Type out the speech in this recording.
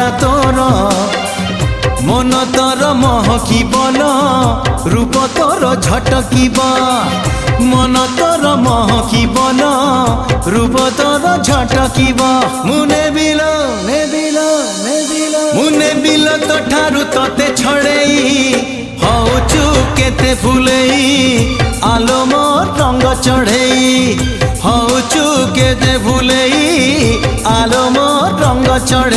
চেহারা তোর মন তোর মহকিবন রূপ তোর ঝটকিব মন তোর মহকিবন রূপ তোর ঝটকিব মুনে বিল মুনে বিল তো ঠারু তোতে ছড়েই হউচু কেতে ফুলেই আলো মোর রঙ্গ চढ़ेई হউচু কেতে ফুলেই আলো মোর রঙ্গ চढ़ेई।